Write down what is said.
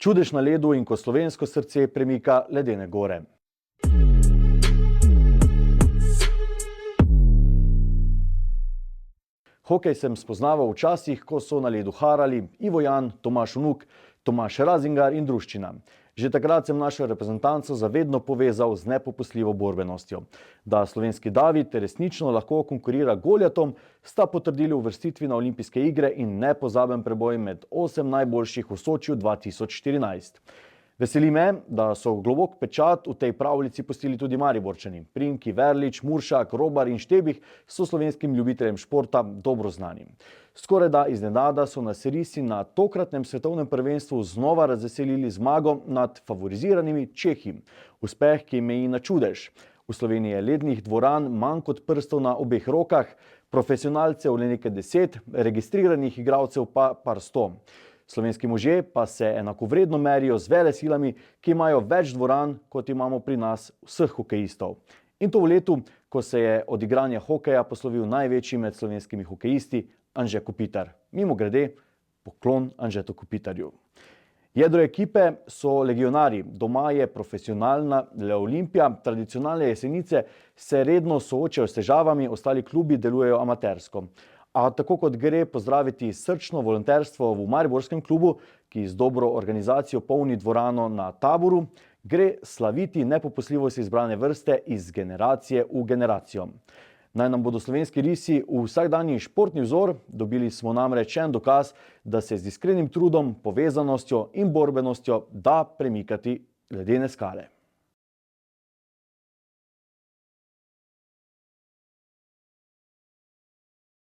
Čudež na ledu in ko slovensko srce premika ledene gore. Hokej sem spoznaval v časih, ko so na ledu harali Ivo Jan, Tomaž Vnuk, Tomaž Razingar in druščina. Že takrat sem našo reprezentanco zavedno povezal z nepopustljivo borbenostjo. Da slovenski David resnično lahko konkurira Goljatom, sta potrdili uvrstitvi na olimpijske igre in nepozaben preboj med 8 najboljših v Sočiju 2014. Veseli me, da so globok pečat v tej pravljici pustili tudi Mariborčani. Primki, Verlič, Muršak, Robar in Štebih so slovenskim ljubiteljem športa dobro znani. Skorajda iznenada so nas risi na tokratnem svetovnem prvenstvu znova razveselili zmago nad favoriziranimi Čehi. Uspeh, ki meji na čudež. V Sloveniji je lednih dvoran manj kot prstov na obeh rokah, profesionalcev le nekaj 10, registriranih igralcev pa par 100. Slovenski možje pa se enakovredno merijo z velesilami, ki imajo več dvoran, kot imamo pri nas vseh hokejistov. In to v letu, ko se je od igranja hokeja poslovil največji med slovenskimi hokejisti Anže Kopitar. Mimogrede, poklon Anžetu Kopitarju. Jedro ekipe so legionarji, doma je profesionalna Le Olimpija, tradicionalne Jesenice se redno soočajo s težavami, ostali klubi delujejo amatersko. A tako kot gre pozdraviti srčno volonterstvo v mariborskem klubu, ki z dobro organizacijo polni dvorano na Taboru, gre slaviti nepopustljivost izbrane vrste iz generacije v generacijo. Naj nam bodo slovenski risi v vsakdanji športni vzor, dobili smo namreč en dokaz, da se z iskrenim trudom, povezanostjo in borbenostjo da premikati ledene skale.